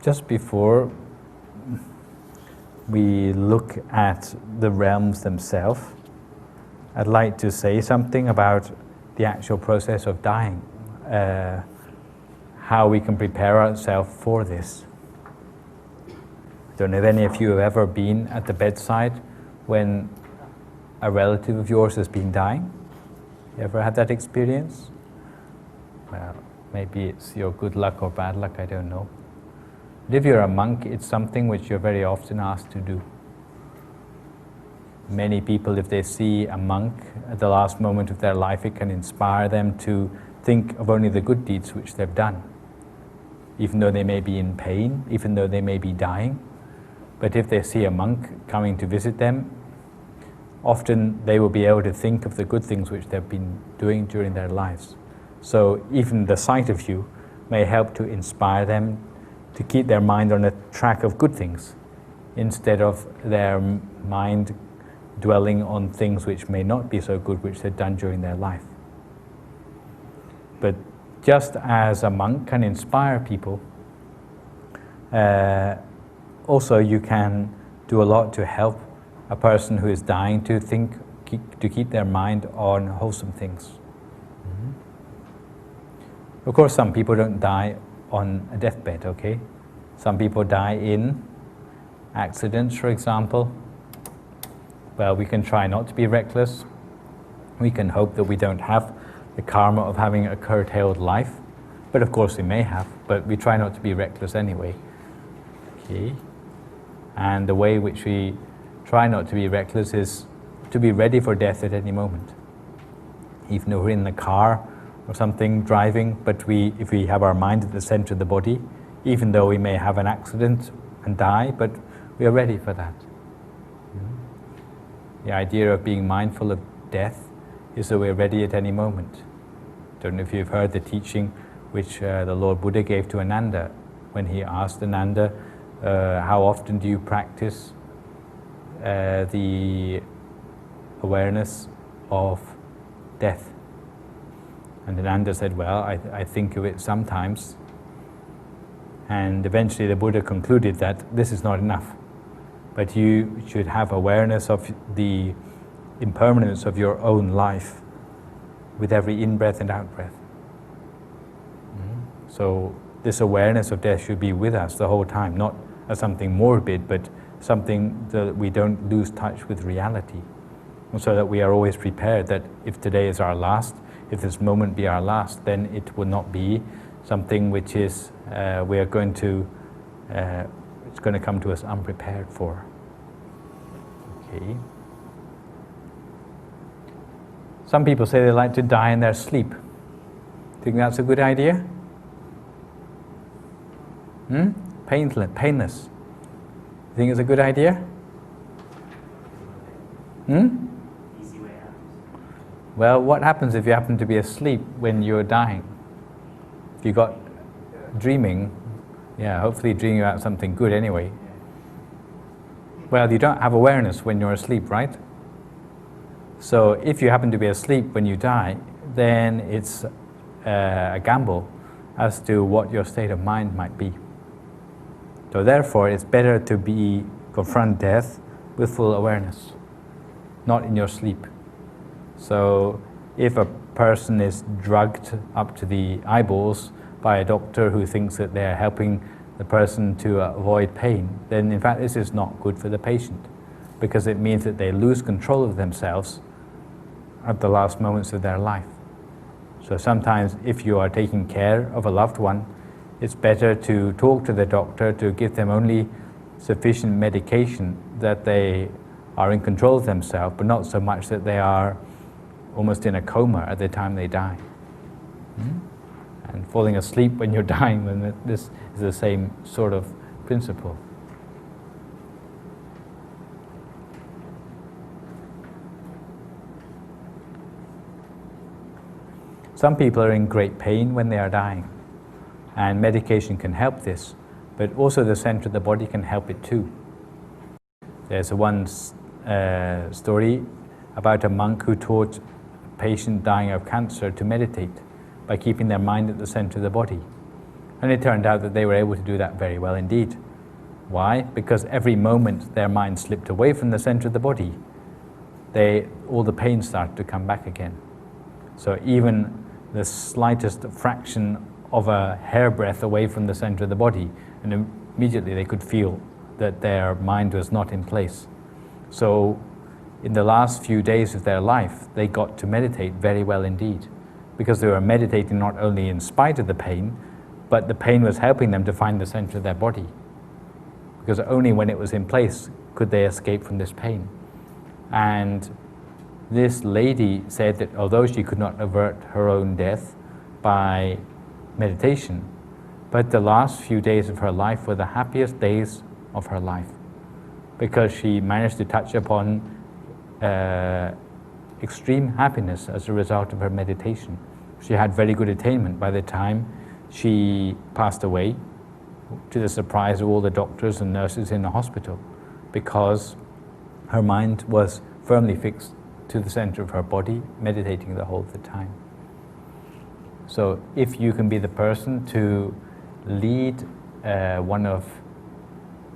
just before we look at the realms themselves, I'd like to say something about the actual process of dying, how we can prepare ourselves for this. I don't know if any of you have ever been at the bedside when a relative of yours has been dying. You ever had that experience? Well, maybe it's your good luck or bad luck, I don't know. But if you're a monk, it's something which you're very often asked to do. Many people, if they see a monk at the last moment of their life, it can inspire them to think of only the good deeds which they've done, even though they may be in pain, even though they may be dying. But if they see a monk coming to visit them, often they will be able to think of the good things which they've been doing during their lives. So even the sight of you may help to inspire them to keep their mind on a track of good things, instead of their mind dwelling on things which may not be so good, which they've done during their life. But just as a monk can inspire people, also you can do a lot to help a person who is dying to keep their mind on wholesome things. Of course, some people don't die on a deathbed, okay? Some people die in accidents, for example. Well, we can try not to be reckless. We can hope that we don't have the karma of having a curtailed life. But of course we may have, but we try not to be reckless anyway. Okay? And the way which we try not to be reckless is to be ready for death at any moment. Even though we're in the car or something driving, but if we have our mind at the center of the body, even though we may have an accident and die, but we are ready for that. The idea of being mindful of death is that we're ready at any moment. Don't know if you've heard the teaching which the Lord Buddha gave to Ananda when he asked Ananda, how often do you practice the awareness of death? And Ananda said, well, I think of it sometimes. And eventually the Buddha concluded that this is not enough, but you should have awareness of the impermanence of your own life with every in-breath and out-breath. So this awareness of death should be with us the whole time, not as something morbid, but something that we don't lose touch with reality, and so that we are always prepared that if today is our last, if this moment be our last, then it will not be something which is we are going to it's going to come to us unprepared for. Okay. Some people say they like to die in their sleep. Think that's a good idea? Painless. You think it's a good idea? Easy way out. Well, what happens if you happen to be asleep when you're dying? If you got dreaming, hopefully dreaming about something good anyway. Well, you don't have awareness when you're asleep, right? So if you happen to be asleep when you die, then it's a gamble as to what your state of mind might be. So therefore, it's better to confront death with full awareness, not in your sleep. So if a person is drugged up to the eyeballs by a doctor who thinks that they're helping the person to avoid pain, then in fact this is not good for the patient, because it means that they lose control of themselves at the last moments of their life. So sometimes if you are taking care of a loved one, it's better to talk to the doctor to give them only sufficient medication that they are in control of themselves, but not so much that they are almost in a coma at the time they die. And falling asleep when you're dying, then this is the same sort of principle. Some people are in great pain when they are dying, and medication can help this, but also the center of the body can help it too. There's one story about a monk who taught a patient dying of cancer to meditate by keeping their mind at the center of the body. And it turned out that they were able to do that very well indeed. Why? Because every moment their mind slipped away from the center of the body, all the pain started to come back again. So even the slightest fraction of a hairbreadth away from the center of the body, and immediately they could feel that their mind was not in place. So in the last few days of their life, they got to meditate very well indeed, because they were meditating not only in spite of the pain, but the pain was helping them to find the center of their body. Because only when it was in place could they escape from this pain. And this lady said that although she could not avert her own death by meditation, but the last few days of her life were the happiest days of her life, because she managed to touch upon extreme happiness as a result of her meditation. She had very good attainment by the time she passed away, to the surprise of all the doctors and nurses in the hospital, because her mind was firmly fixed to the center of her body, meditating the whole of the time. So if you can be the person to lead one of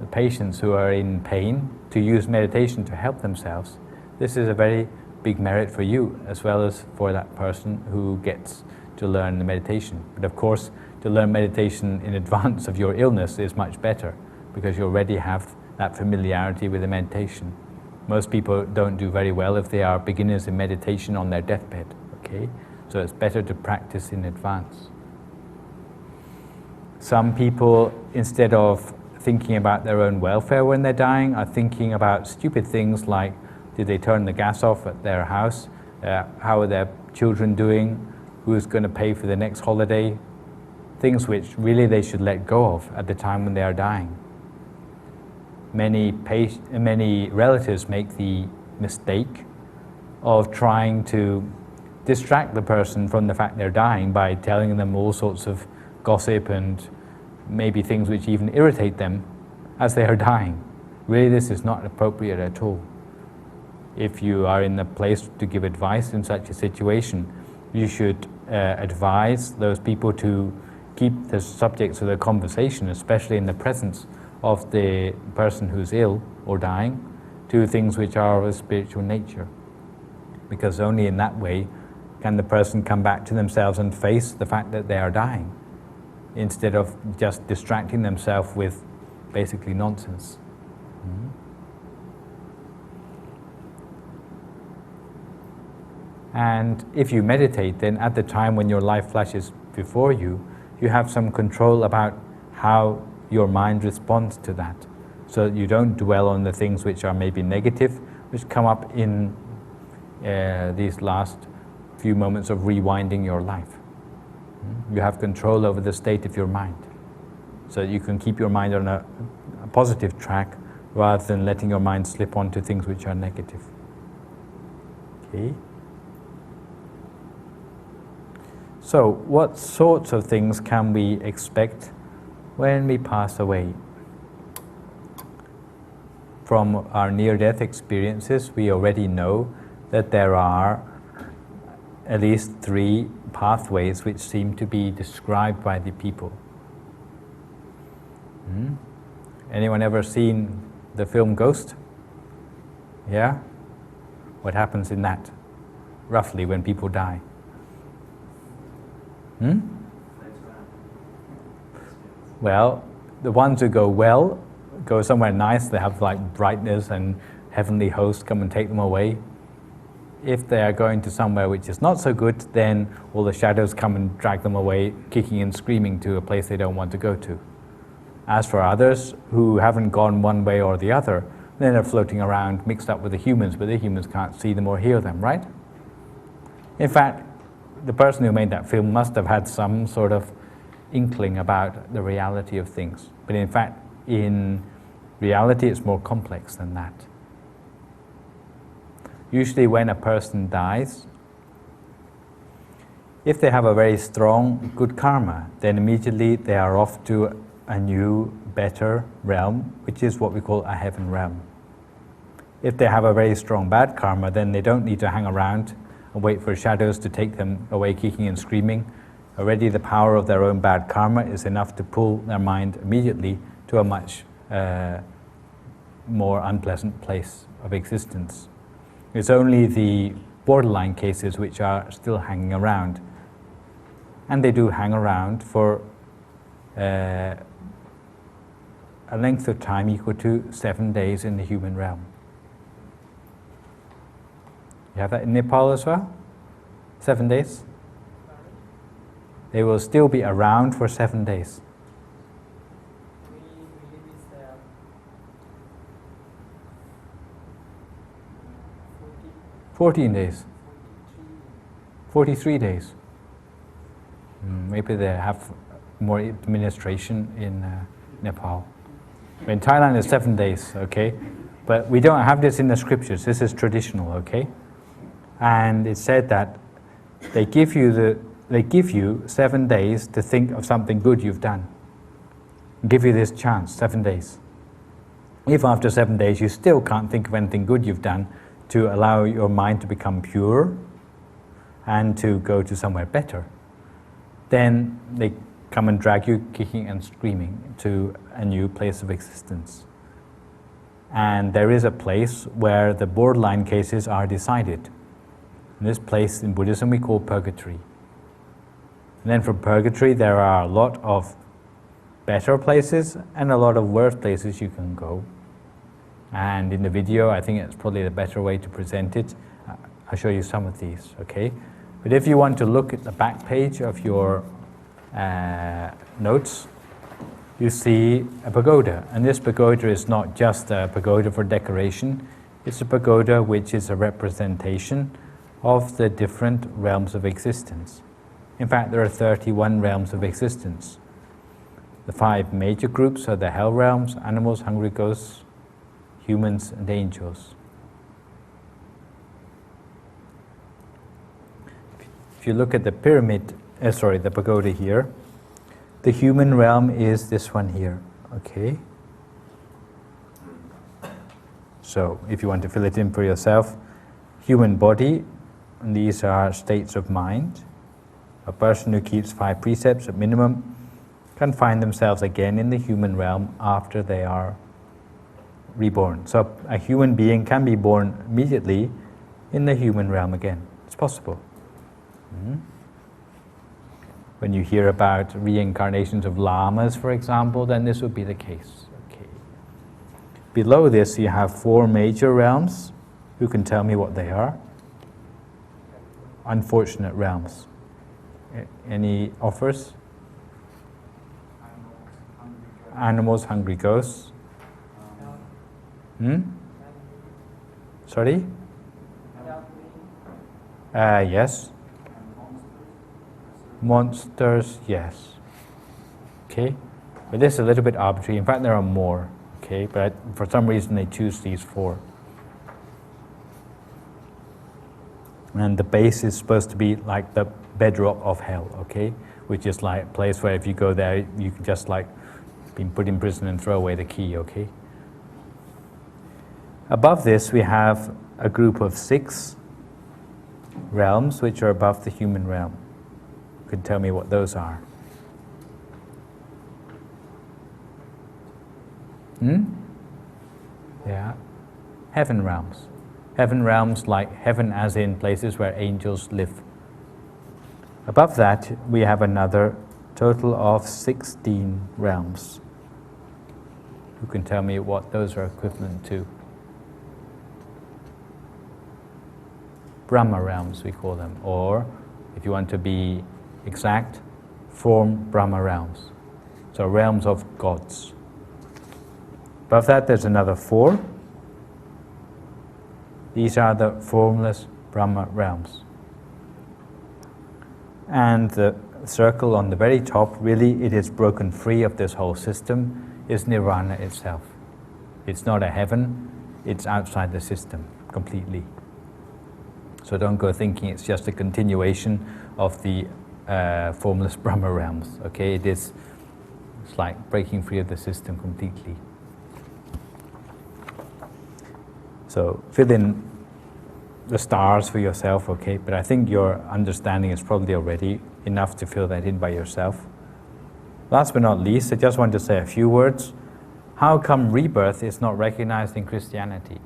the patients who are in pain to use meditation to help themselves, this is a very big merit for you as well as for that person who gets to learn the meditation. But of course, to learn meditation in advance of your illness is much better, because you already have that familiarity with the meditation. Most people don't do very well if they are beginners in meditation on their deathbed, okay? So it's better to practice in advance. Some people, instead of thinking about their own welfare when they're dying, are thinking about stupid things like, did they turn the gas off at their house? How are their children doing? Who's going to pay for the next holiday? Things which really they should let go of at the time when they are dying. Many relatives make the mistake of trying to distract the person from the fact they're dying by telling them all sorts of gossip and maybe things which even irritate them as they are dying. Really, this is not appropriate at all. If you are in the place to give advice in such a situation, you should advise those people to keep the subjects of the conversation, especially in the presence of the person who's ill or dying, to things which are of a spiritual nature. Because only in that way can the person come back to themselves and face the fact that they are dying, instead of just distracting themselves with basically nonsense. And if you meditate, then at the time when your life flashes before you, you have some control about how your mind responds to that, so that you don't dwell on the things which are maybe negative, which come up in these last few moments of rewinding your life. You have control over the state of your mind, so that you can keep your mind on a positive track rather than letting your mind slip onto things which are negative. Okay. So, what sorts of things can we expect when we pass away? From our near-death experiences, we already know that there are at least 3 pathways which seem to be described by the people. Anyone ever seen the film Ghost? Yeah? What happens in that, roughly, when people die? Well, the ones who go well go somewhere nice. They have like brightness and heavenly hosts come and take them away. If they are going to somewhere which is not so good, then all the shadows come and drag them away, kicking and screaming to a place they don't want to go to. As for others who haven't gone one way or the other, then they're floating around mixed up with the humans, but the humans can't see them or hear them, right? In fact, the person who made that film must have had some sort of inkling about the reality of things. But in fact, in reality, it's more complex than that. Usually when a person dies, if they have a very strong good karma, then immediately they are off to a new, better realm, which is what we call a heaven realm. If they have a very strong bad karma, then they don't need to hang around and wait for shadows to take them away kicking and screaming, already the power of their own bad karma is enough to pull their mind immediately to a much more unpleasant place of existence. It's only the borderline cases which are still hanging around. And they do hang around for a length of time equal to 7 days in the human realm. You have that in Nepal as well? 7 days? They will still be around for 7 days. We live is 14 days. 43 days. Maybe they have more administration in Nepal. In Thailand it's 7 days, okay? But we don't have this in the scriptures. This is traditional, okay? And it said that they give you 7 days to think of something good you've done. Give you this chance, 7 days. If after 7 days you still can't think of anything good you've done, to allow your mind to become pure and to go to somewhere better, then they come and drag you kicking and screaming to a new place of existence. And there is a place where the borderline cases are decided. And this place in Buddhism we call purgatory. And then from purgatory there are a lot of better places and a lot of worse places you can go. And in the video, I think it's probably the better way to present it. I'll show you some of these, okay? But if you want to look at the back page of your notes, you see a pagoda. And this pagoda is not just a pagoda for decoration. It's a pagoda which is a representation of the different realms of existence. In fact, there are 31 realms of existence. The 5 major groups are the hell realms, animals, hungry ghosts, humans, and angels. If you look at the pyramid, the pagoda here, the human realm is this one here, okay? So, if you want to fill it in for yourself, human body, and these are states of mind. A person who keeps 5 precepts at minimum can find themselves again in the human realm after they are reborn. So a human being can be born immediately in the human realm again. It's possible. When you hear about reincarnations of lamas, for example, then this would be the case. Okay. Below this you have 4 major realms. Who can tell me what they are? Unfortunate realms. Any offers? Animals, hungry ghosts. Sorry? Yes. Monsters, yes. Okay? But this is a little bit arbitrary. In fact, there are more. Okay? But for some reason they choose these 4. And the base is supposed to be like the bedrock of hell, okay? Which is like a place where if you go there, you can just like be put in prison and throw away the key, okay? Above this, we have a group of 6 realms which are above the human realm. You could tell me what those are. Yeah. Heaven realms. Heaven realms like heaven as in places where angels live. Above that, we have another total of 16 realms. Who can tell me what those are equivalent to? Brahma realms, we call them. Or, if you want to be exact, form Brahma realms. So realms of gods. Above that, there's another 4. These are the formless Brahma realms. And the circle on the very top, really it is broken free of this whole system, is Nirvana itself. It's not a heaven, it's outside the system completely. So don't go thinking it's just a continuation of the formless Brahma realms, okay? It's like breaking free of the system completely. So fill in the stars for yourself, okay? But I think your understanding is probably already enough to fill that in by yourself. Last but not least, I just want to say a few words. How come rebirth is not recognized in Christianity?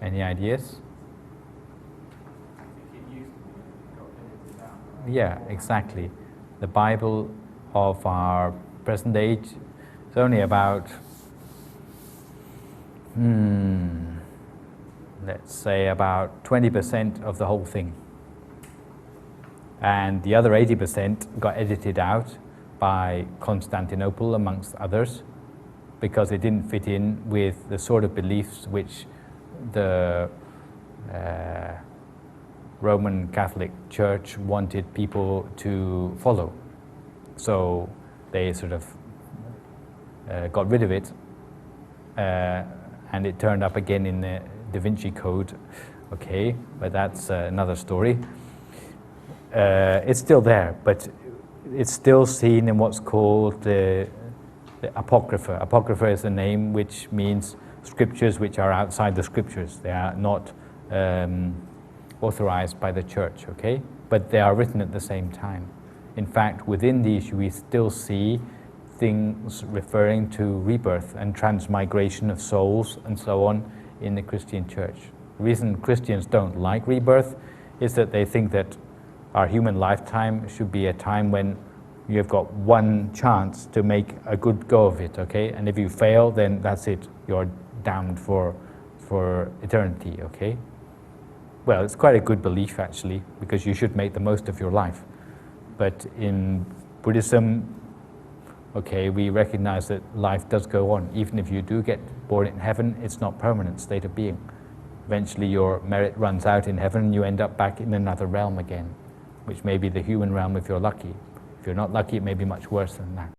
Any ideas? I think it used to be, it got edited out. Right? Yeah, exactly. The Bible of our present age is only about, let's say about 20% of the whole thing. And the other 80% got edited out by Constantinople, amongst others, because it didn't fit in with the sort of beliefs which the Roman Catholic Church wanted people to follow. So they sort of got rid of it, and it turned up again in the Da Vinci Code. Okay, but that's another story. It's still there, but it's still seen in what's called the Apocrypha. Apocrypha is a name which means scriptures which are outside the scriptures. They are not authorized by the church, okay? But they are written at the same time. In fact, within these we still see things referring to rebirth and transmigration of souls and so on in the Christian church. The reason Christians don't like rebirth is that they think that our human lifetime should be a time when you've got one chance to make a good go of it, okay? And if you fail, then that's it. You're damned for eternity, okay? Well, it's quite a good belief, actually, because you should make the most of your life. But in Buddhism, okay, we recognize that life does go on. Even if you do get born in heaven, it's not permanent state of being. Eventually your merit runs out in heaven and you end up back in another realm again, which may be the human realm if you're lucky. If you're not lucky, it may be much worse than that.